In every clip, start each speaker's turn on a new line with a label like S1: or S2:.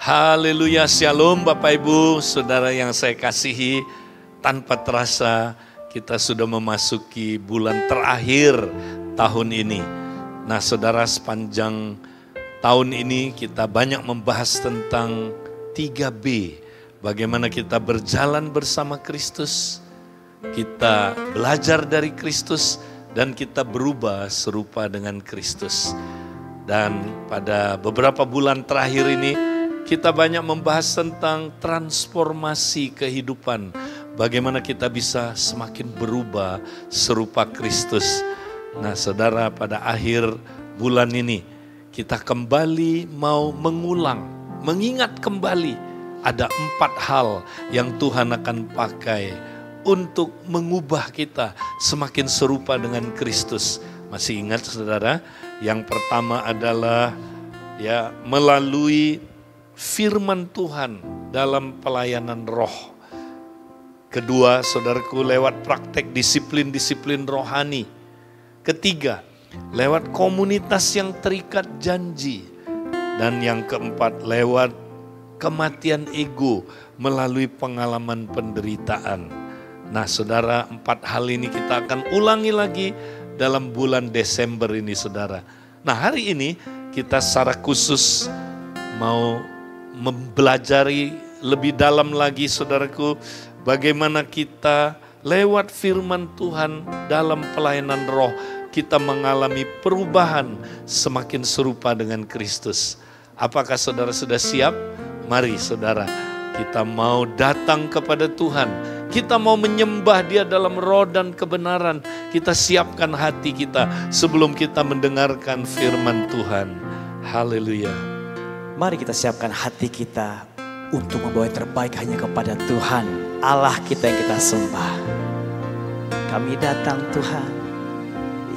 S1: Haleluya, shalom Bapak Ibu, saudara yang saya kasihi. Tanpa terasa kita sudah memasuki bulan terakhir tahun ini. Nah saudara, sepanjang tahun ini kita banyak membahas tentang 3B. Bagaimana kita berjalan bersama Kristus, kita belajar dari Kristus, dan kita berubah serupa dengan Kristus. Dan pada beberapa bulan terakhir ini kita banyak membahas tentang transformasi kehidupan. Bagaimana kita bisa semakin berubah serupa Kristus. Nah saudara, pada akhir bulan ini kita kembali mau mengulang, mengingat kembali. Ada 4 hal yang Tuhan akan pakai untuk mengubah kita semakin serupa dengan Kristus. Masih ingat saudara? Yang pertama adalah melalui firman Tuhan dalam pelayanan roh. Kedua, saudaraku, lewat praktek disiplin-disiplin rohani. Ketiga, lewat komunitas yang terikat janji. Dan yang keempat, lewat kematian ego melalui pengalaman penderitaan. Nah saudara, 4 hal ini kita akan ulangi lagi dalam bulan Desember ini saudara. Nah hari ini kita secara khusus mau mempelajari lebih dalam lagi saudaraku, bagaimana kita lewat firman Tuhan dalam pelayanan roh kita mengalami perubahan semakin serupa dengan Kristus. Apakah saudara sudah siap? Mari saudara, kita mau datang kepada Tuhan. Kita mau menyembah Dia dalam roh dan kebenaran. Kita siapkan hati kita sebelum kita mendengarkan firman Tuhan. Haleluya.
S2: Mari kita siapkan hati kita untuk membawa yang terbaik hanya kepada Tuhan, Allah kita yang kita sembah. Kami datang Tuhan,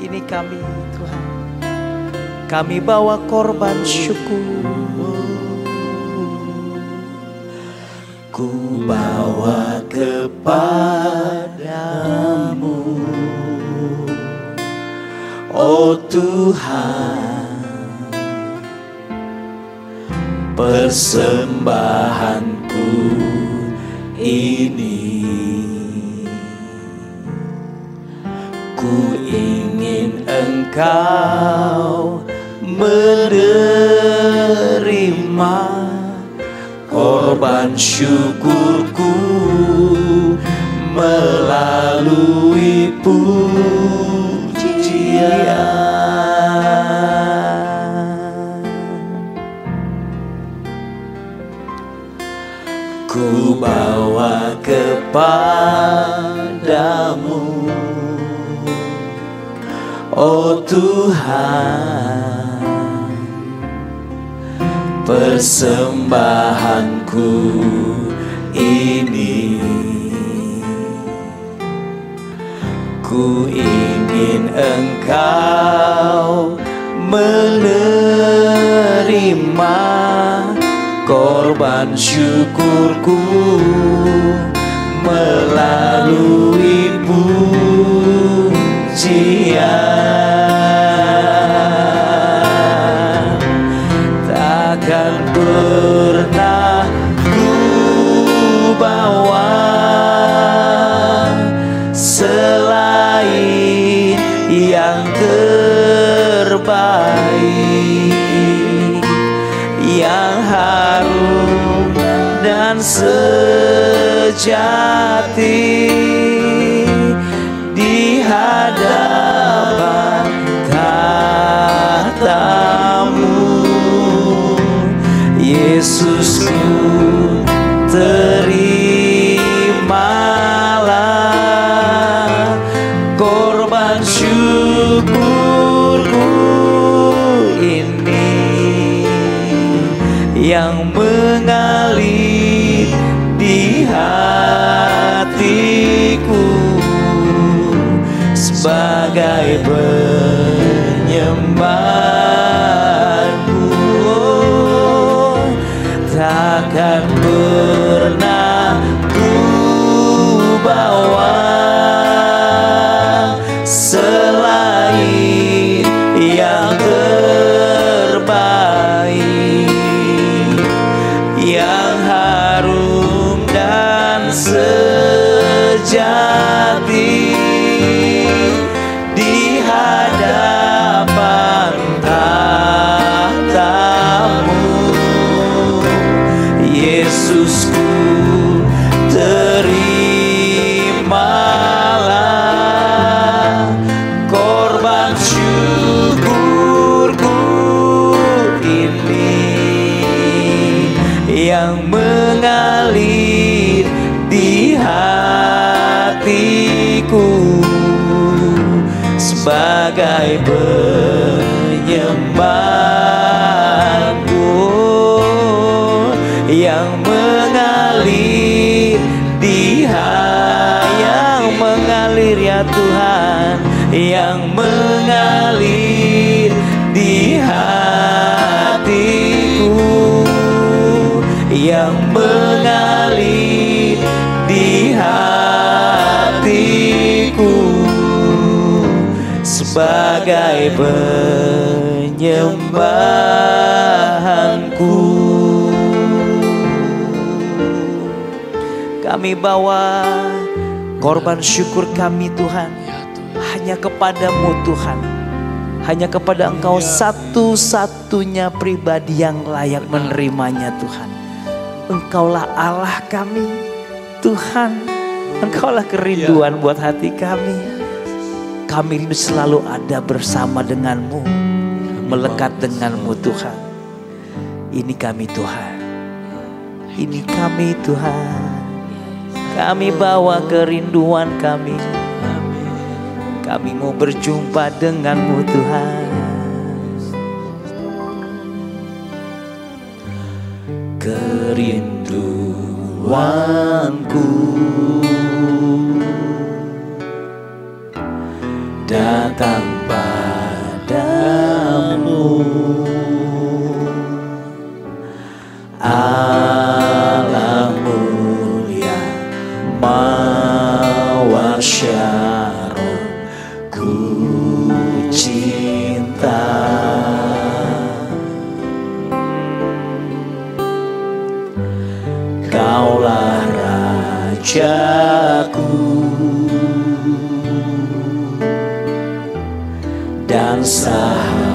S2: ini kami Tuhan. Kami bawa korban syukur. Ku bawa kepadamu, oh Tuhan, persembahanku ini. Ku ingin Engkau menerima korban syukurku melalui pujian. Ku bawa kepadamu, oh Tuhan, persembahanku ini. Ku ingin Engkau menerima korban syukurku melalui pujian. Takkan pernah ku bawa selain yang terbaik, yang harum dan sejati di hadapan tahta-Mu. Yesusku, terimalah korban syukurku ini yang mengalir di hatiku sebagai penyembahku. Takkan pernah ku bawa selain yang terbaik, sejati di hadapan tahta-Mu. Yesusku, terimalah korban syukurku ini yang mengalir di hatiku sebagai penyembahanku, yang mengalir di yang mengalir ya Tuhan, yang mengalir di hatiku, yang mengalir di hatiku sebagai penyembahanku. Kami bawa korban syukur kami Tuhan hanya kepadamu Tuhan, hanya kepada Engkau satu-satunya pribadi yang layak menerimanya Tuhan. Engkaulah Allah kami Tuhan, Engkaulah kerinduan buat hati kami. Kami rindu selalu ada bersama denganmu, melekat denganmu Tuhan. Ini kami Tuhan, ini kami Tuhan. Kami bawa kerinduan kami. Kami mau berjumpa denganmu Tuhan. Kerinduanku datang padamu, Allah mulia mawar syaroh, ku cinta. Kaulah Rajaku dan sahabatku,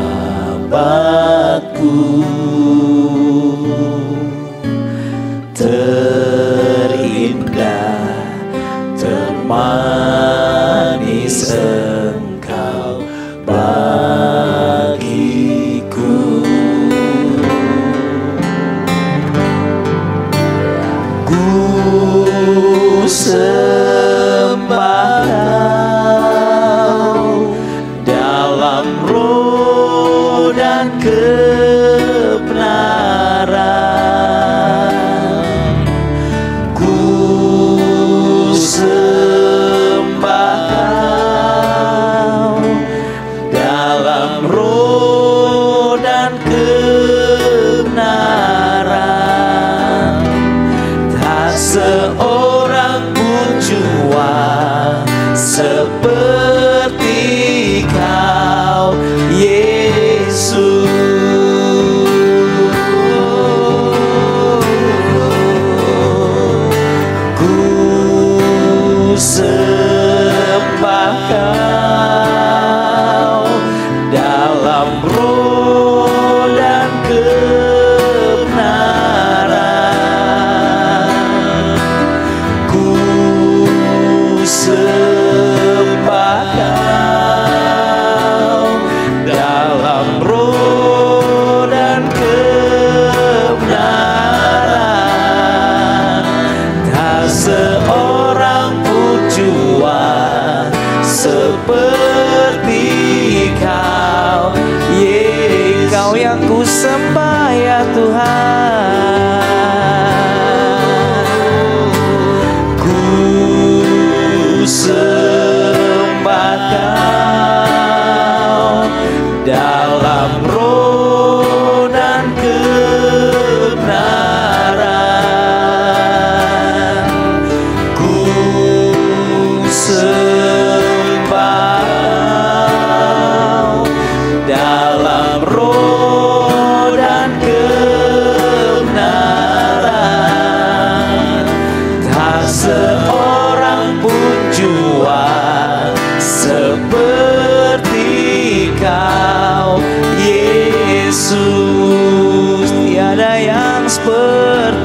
S2: terindah, termanis Engkau bagiku. Ku sembah Kau dalam roh dan kebenaran. Ku sembah Kau dalam roh dan kebenaran. Tak seorang pun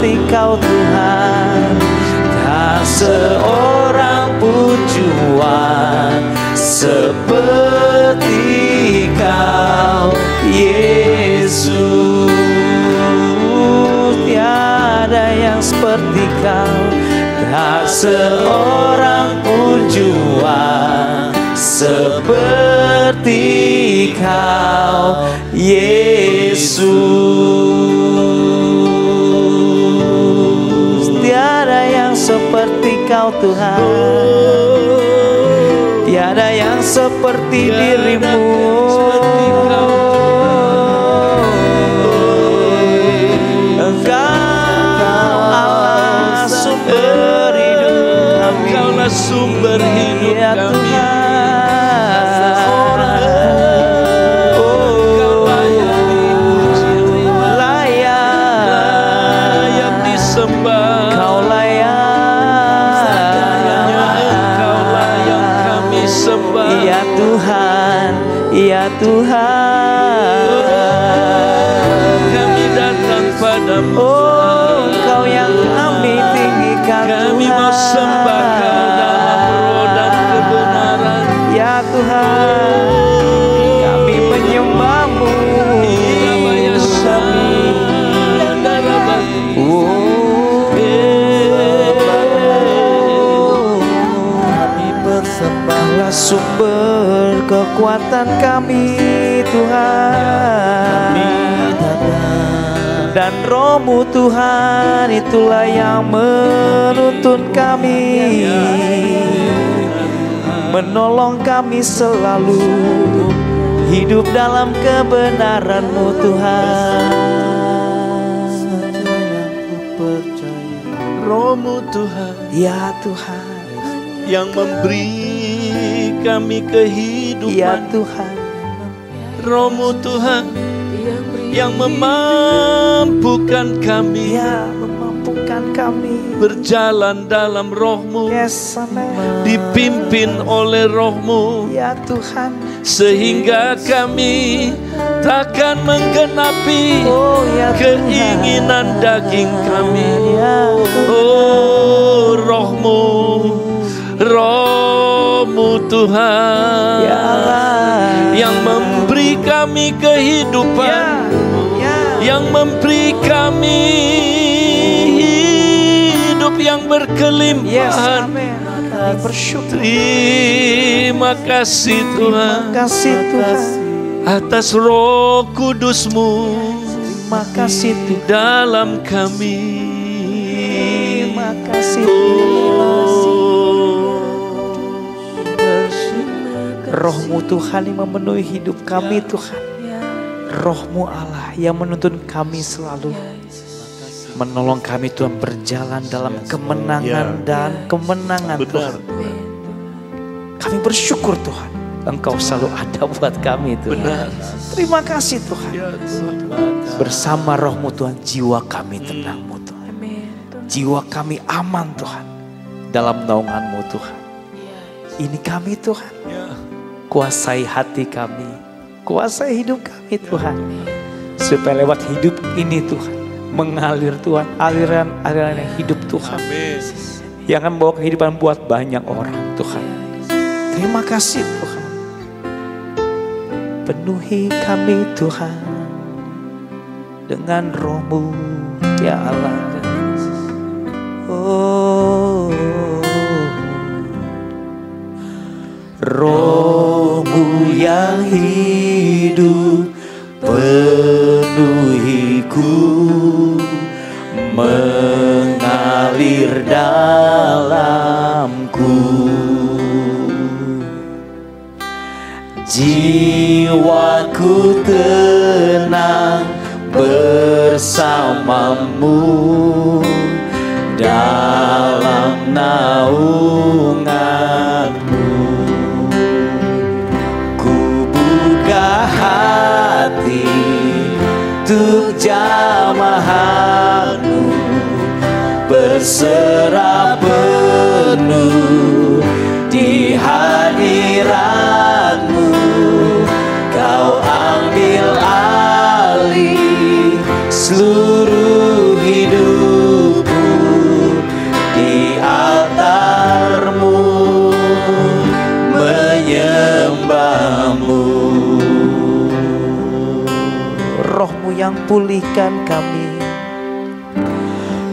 S2: seperti Kau Tuhan, tak seorang pun jua seperti Kau Yesus. Tiada yang seperti Kau, tak seorang pun jua seperti Kau Yesus. Tiada yang seperti Kau Tuhan, tiada yang seperti dirimu.
S1: Sumber hidup
S2: ya
S1: kami, layak disembah. Kau layak, Engkau layak kami sembah.
S2: Ya Tuhan, ya Tuhan,
S1: kami datang padamu.
S2: Oh, Engkau yang kami tinggikan.
S1: Kami mau sembah Kau dalam roh dan kebenaran.
S2: Ya Tuhan, kami menyembah-Mu. Kaulah sumber kekuatan kami, Tuhan. Dan Roh-Mu Tuhan, itulah yang menuntun kami, menolong kami selalu hidup dalam kebenaran-Mu Tuhan.
S1: Roh-Mu Tuhan,
S2: ya Tuhan,
S1: yang memberi kami kehidupan.
S2: ya Tuhan,
S1: Roh-Mu Tuhan, yang memampukan kami,
S2: ya memampukan kami
S1: berjalan dalam Roh-Mu,
S2: yes, amen.
S1: Dipimpin oleh Roh-Mu,
S2: ya Tuhan,
S1: sehingga kami takkan menggenapi
S2: ya
S1: keinginan daging kami.
S2: ya
S1: Oh, Roh-Mu, Roh-Mu Tuhan,
S2: ya Allah,
S1: yang memberi kami kehidupan, yang memberi kami hidup yang berkelimpahan.
S2: Kami bersyukur.
S1: Terima kasih Tuhan,
S2: Terima kasih Tuhan,
S1: atas Roh Kudus-Mu.
S2: Terima kasih Tuhan,
S1: dalam kami.
S2: Terima kasih. Roh-Mu Tuhan yang memenuhi hidup kami Tuhan. Roh-Mu Allah yang menuntun kami selalu, menolong kami Tuhan berjalan dalam kemenangan dan kemenangan Tuhan. Kami bersyukur Tuhan, Engkau selalu ada buat kami Tuhan.
S1: Benar.
S2: Terima kasih Tuhan. Bersama Roh-Mu Tuhan, jiwa kami tenang-Mu Tuhan. Jiwa kami aman Tuhan, dalam naungan-Mu Tuhan. Ini kami Tuhan, kuasai hati kami, kuasai hidup kami Tuhan. Supaya lewat hidup ini Tuhan, mengalir Tuhan, aliran-aliran yang hidup Tuhan. Yang akan membawa kehidupan buat banyak orang Tuhan. Terima kasih Tuhan. Penuhi kami Tuhan dengan Roh-Mu ya Allah. Oh, Roh-Mu yang hidup penuhiku, mengalir dalamku. Jiwaku tenang bersamamu dalam naunganmu. Ku buka hati untuk jamahanmu, berserah penuh di hadiratmu. Kau ambil alih seluruh hidup. pulihkan kami.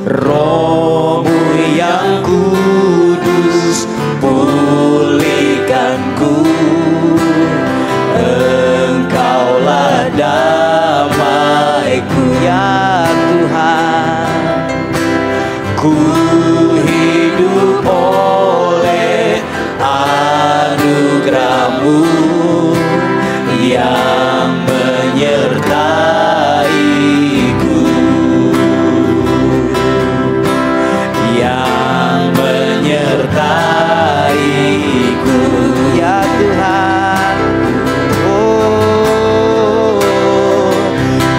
S2: Roh-Mu yang kudus, pulihkanku. Engkaulah damaiku ya Tuhan. Ku hidup oleh anugerah-Mu yang menyertaiku, yang menyertaiku ya Tuhan. Oh,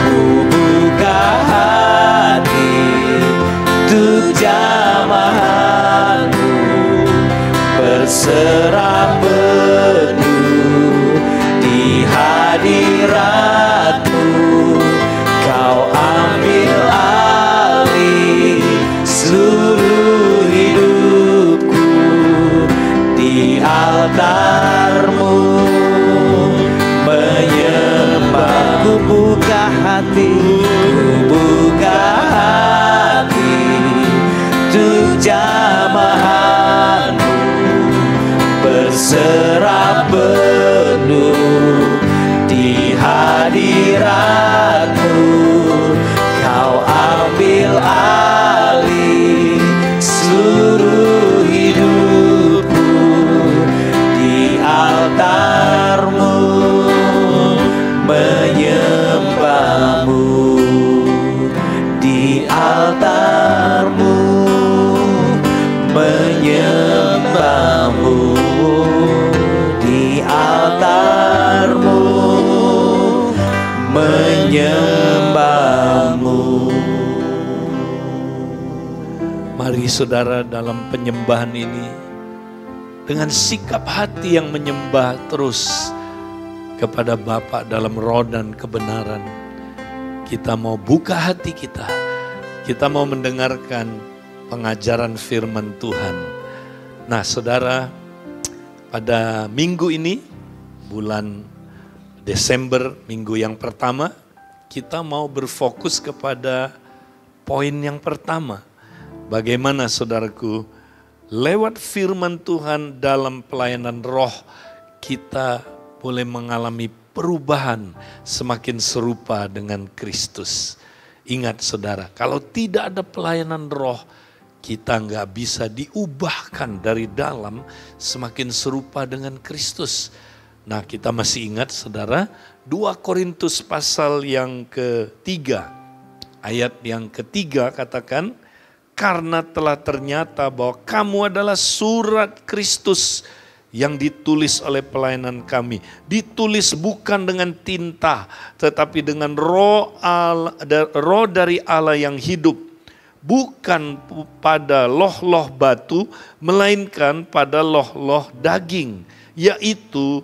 S2: ku buka hati untuk jamahan-Mu, berserah penuh di hadirat-Mu. Kau ambil alih seluruh hidupku di altar-Mu, menyembah. Ku buka hati, ku buka hati untuk jamahan-Mu, berserah penuh di hadirat-Mu. Kau ambil alih seluruh hidupku di altar-Mu, menyembah-Mu di altar-Mu, menyembah-Mu di altar-Mu, menyembah-Mu.
S1: Mari saudara dalam penyembahan ini dengan sikap hati yang menyembah terus kepada Bapa dalam roh dan kebenaran. Kita mau buka hati kita. Kita mau mendengarkan pengajaran firman Tuhan. Nah saudara, pada minggu ini, bulan Desember, minggu yang pertama, kita mau berfokus kepada poin yang pertama. Bagaimana saudaraku, lewat firman Tuhan dalam pelayanan roh, kita boleh mengalami perubahan semakin serupa dengan Kristus. Ingat saudara, kalau tidak ada pelayanan roh, kita nggak bisa diubahkan dari dalam semakin serupa dengan Kristus. Nah kita masih ingat saudara, 2 Korintus pasal yang ketiga, ayat yang ketiga katakan, karena telah ternyata bahwa kamu adalah surat Kristus yang ditulis oleh pelayanan kami. Ditulis bukan dengan tinta, tetapi dengan roh dari Allah yang hidup. Bukan pada loh-loh batu, melainkan pada loh-loh daging, yaitu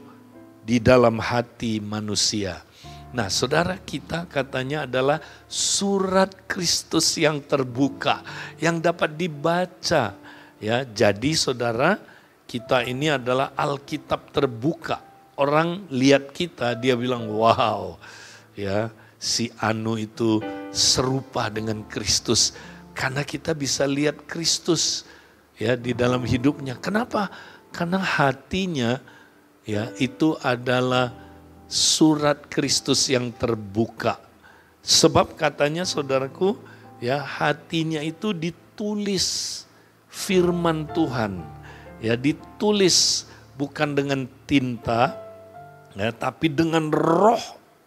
S1: di dalam hati manusia. Nah saudara, kita katanya adalah surat Kristus yang terbuka, yang dapat dibaca. Ya, jadi saudara, kita ini adalah Alkitab terbuka. Orang lihat kita, dia bilang, wow, ya si Anu itu serupa dengan Kristus. Karena kita bisa lihat Kristus ya di dalam hidupnya. Kenapa? Karena hatinya ya itu adalah surat Kristus yang terbuka. Sebab katanya saudaraku, ya hatinya itu ditulis firman Tuhan. Ya ditulis bukan dengan tinta, ya, tapi dengan roh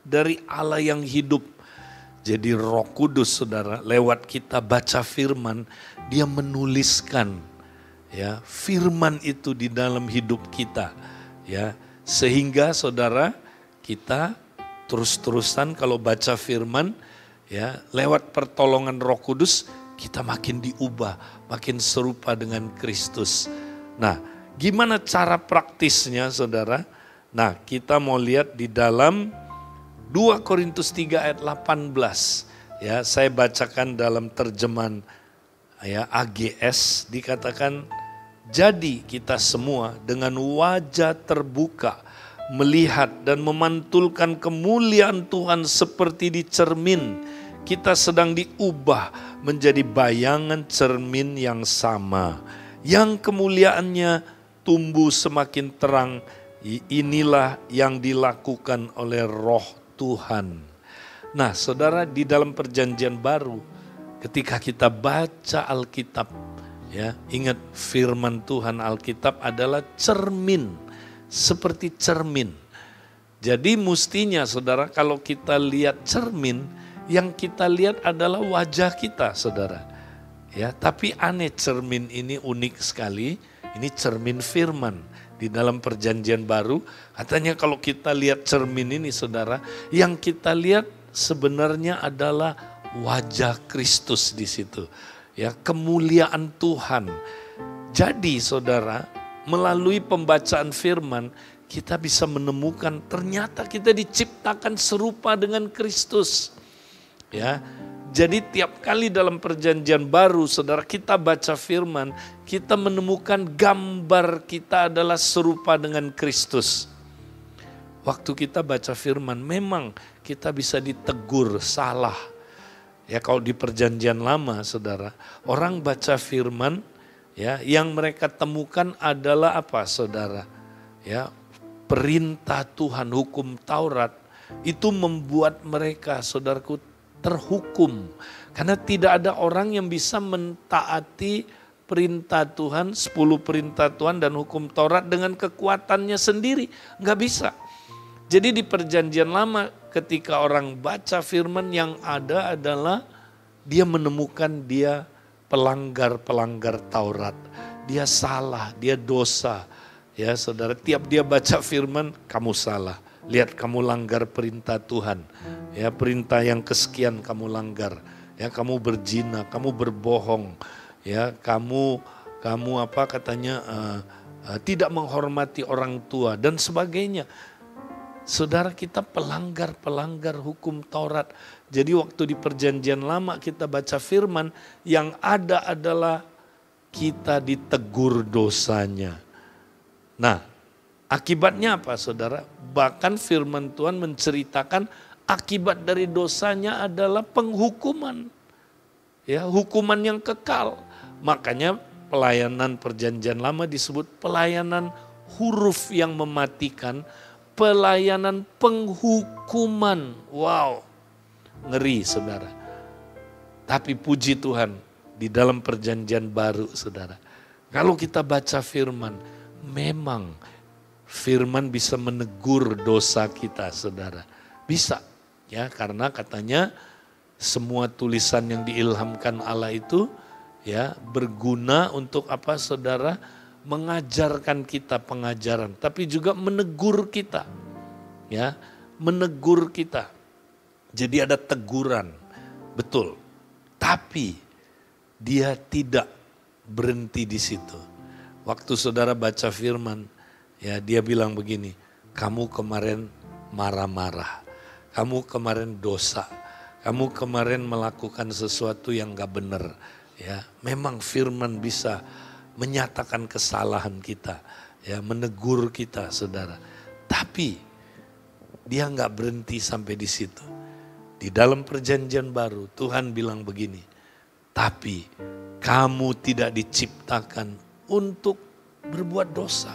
S1: dari Allah yang hidup. Jadi Roh Kudus saudara, lewat kita baca firman, dia menuliskan ya firman itu di dalam hidup kita. Ya, sehingga saudara, kita terus-terusan kalau baca firman, ya lewat pertolongan Roh Kudus, kita makin diubah, makin serupa dengan Kristus. Nah, gimana cara praktisnya saudara? Nah, kita mau lihat di dalam 2 Korintus 3 ayat 18. Ya, saya bacakan dalam terjemahan ya AGS, dikatakan, jadi kita semua dengan wajah terbuka melihat dan memantulkan kemuliaan Tuhan seperti di cermin, kita sedang diubah menjadi bayangan cermin yang sama, yang kemuliaannya tumbuh semakin terang. Inilah yang dilakukan oleh Roh Tuhan. Nah, saudara, di dalam perjanjian baru, ketika kita baca Alkitab, ya, ingat firman Tuhan Alkitab adalah cermin, seperti cermin. Jadi mestinya saudara, kalau kita lihat cermin, yang kita lihat adalah wajah kita, saudara. Ya, tapi aneh, cermin ini unik sekali. Ini cermin firman. Di dalam perjanjian baru, katanya kalau kita lihat cermin ini, saudara, yang kita lihat sebenarnya adalah wajah Kristus di situ. Ya, kemuliaan Tuhan. Jadi saudara, melalui pembacaan firman, kita bisa menemukan ternyata kita diciptakan serupa dengan Kristus. Ya, jadi tiap kali dalam perjanjian baru, saudara, kita baca firman, kita menemukan gambar kita adalah serupa dengan Kristus. Waktu kita baca firman, memang kita bisa ditegur salah. Ya, kalau di perjanjian lama, saudara, orang baca firman, ya, yang mereka temukan adalah apa, saudara? Ya, perintah Tuhan, hukum Taurat, itu membuat mereka, saudaraku, terhukum. Karena tidak ada orang yang bisa mentaati perintah Tuhan, 10 perintah Tuhan dan hukum Taurat dengan kekuatannya sendiri. Enggak bisa. Jadi di perjanjian lama ketika orang baca firman, yang ada adalah dia menemukan dia pelanggar-pelanggar Taurat. Dia salah, dia dosa. Ya saudara, tiap dia baca firman, kamu salah. Lihat kamu langgar perintah Tuhan. Ya, perintah yang kesekian kamu langgar. Ya, kamu berzina, kamu berbohong. Ya, kamu apa katanya tidak menghormati orang tua dan sebagainya. Saudara, kita pelanggar hukum Taurat. Jadi waktu di perjanjian lama kita baca firman, yang ada adalah kita ditegur dosanya. Nah, akibatnya apa, saudara? Bahkan firman Tuhan menceritakan akibat dari dosanya adalah penghukuman. Ya, hukuman yang kekal. Makanya pelayanan perjanjian lama disebut pelayanan huruf yang mematikan, pelayanan penghukuman. Wow, ngeri, saudara. Tapi puji Tuhan, di dalam perjanjian baru, saudara, kalau kita baca firman, memang firman bisa menegur dosa kita, saudara. Bisa, ya, karena katanya semua tulisan yang diilhamkan Allah itu, ya, berguna untuk apa, saudara? Mengajarkan kita pengajaran, tapi juga menegur kita, ya, menegur kita. Jadi ada teguran, betul. Tapi dia tidak berhenti di situ. Waktu saudara baca firman, ya, dia bilang begini, kamu kemarin marah-marah, kamu kemarin dosa, kamu kemarin melakukan sesuatu yang gak benar. Ya, memang firman bisa menyatakan kesalahan kita, ya, menegur kita, saudara. Tapi dia gak berhenti sampai di situ. Di dalam perjanjian baru Tuhan bilang begini, tapi kamu tidak diciptakan untuk berbuat dosa.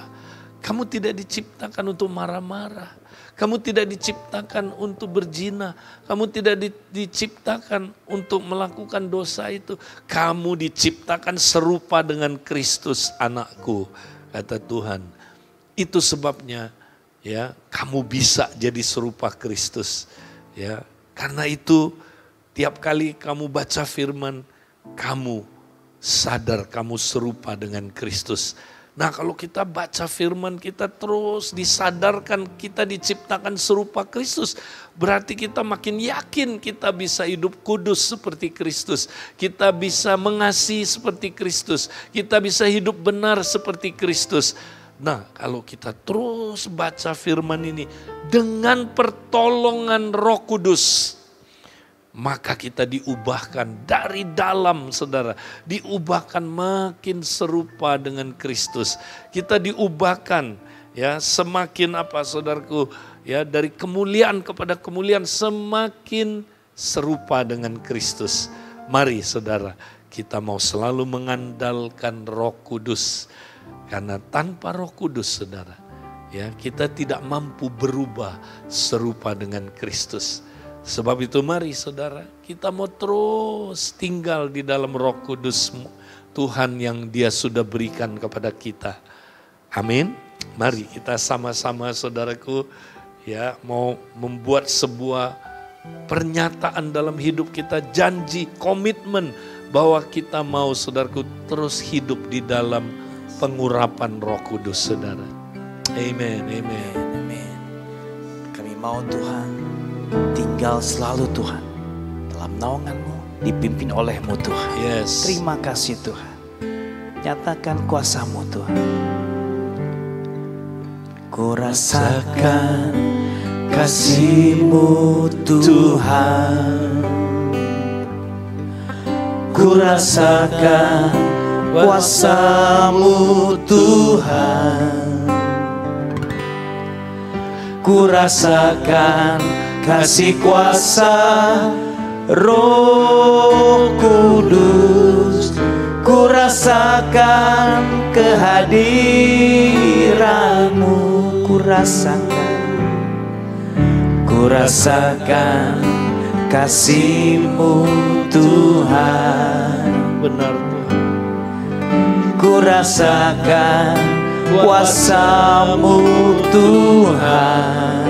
S1: Kamu tidak diciptakan untuk marah-marah. Kamu tidak diciptakan untuk berzina. Kamu tidak diciptakan untuk melakukan dosa itu. Kamu diciptakan serupa dengan Kristus, anakku, kata Tuhan. Itu sebabnya, ya, kamu bisa jadi serupa Kristus. Ya, karena itu tiap kali kamu baca firman, kamu sadar kamu serupa dengan Kristus. Nah, kalau kita baca firman, kita terus disadarkan kita diciptakan serupa Kristus. Berarti kita makin yakin kita bisa hidup kudus seperti Kristus. Kita bisa mengasihi seperti Kristus. Kita bisa hidup benar seperti Kristus. Nah, kalau kita terus baca firman ini dengan pertolongan Roh Kudus, maka kita diubahkan dari dalam, saudara. Diubahkan makin serupa dengan Kristus. Kita diubahkan, ya, semakin apa, saudaraku, ya, dari kemuliaan kepada kemuliaan, semakin serupa dengan Kristus. Mari saudara, kita mau selalu mengandalkan Roh Kudus. Karena tanpa Roh Kudus saudara, ya kita tidak mampu berubah serupa dengan Kristus. Sebab itu mari saudara, kita mau terus tinggal di dalam Roh Kudus Tuhan yang Dia sudah berikan kepada kita. Amin. Mari kita sama-sama saudaraku ya mau membuat sebuah pernyataan dalam hidup kita, janji, komitmen bahwa kita mau saudaraku terus hidup di dalam pengurapan Roh Kudus saudara. Amen, amen,
S2: amen. Kami mau Tuhan tinggal selalu Tuhan dalam naungan-Mu, dipimpin oleh-Mu Tuhan.
S1: Yes.
S2: Terima kasih Tuhan. Nyatakan kuasa-Mu Tuhan. Ku rasakan kasih-Mu Tuhan. Ku rasakan kuasa-Mu Tuhan. Ku rasakan kasih kuasa Roh Kudus. Ku rasakan kehadiran-Mu. Ku rasakan kasih-Mu Tuhan.
S1: Benar Tuhan.
S2: Ku rasakan kuasa-Mu Tuhan.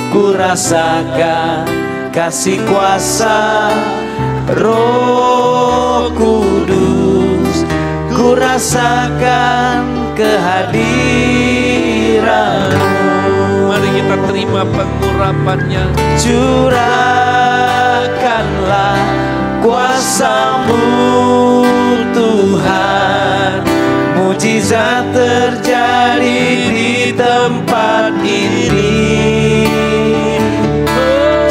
S2: Ku rasakan kasih kuasa Roh Kudus. Ku rasakan kehadiran-Mu.
S1: Mari kita terima pengurapannya.
S2: Curahkanlah kuasa-Mu Tuhan. Mujizat terjadi di tempat ini.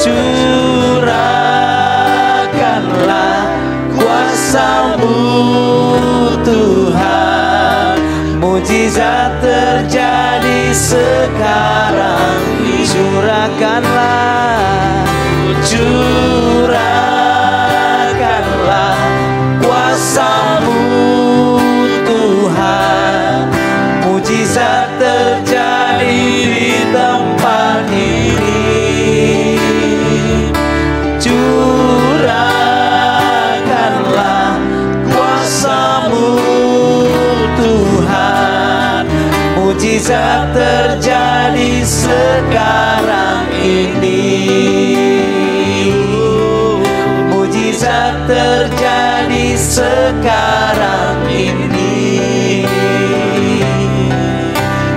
S2: Curahkanlah kuasa-Mu Tuhan. Mujizat terjadi sekarang. Curahkanlah kuasa-Mu Tuhan. Mujizat terjadi di tempat ini. Curahkanlah kuasa-Mu Tuhan. Mujizat terjadi sekarang ini. Mujizat terjadi sekarang ini.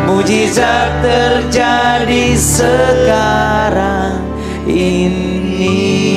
S2: Mujizat terjadi sekarang ini.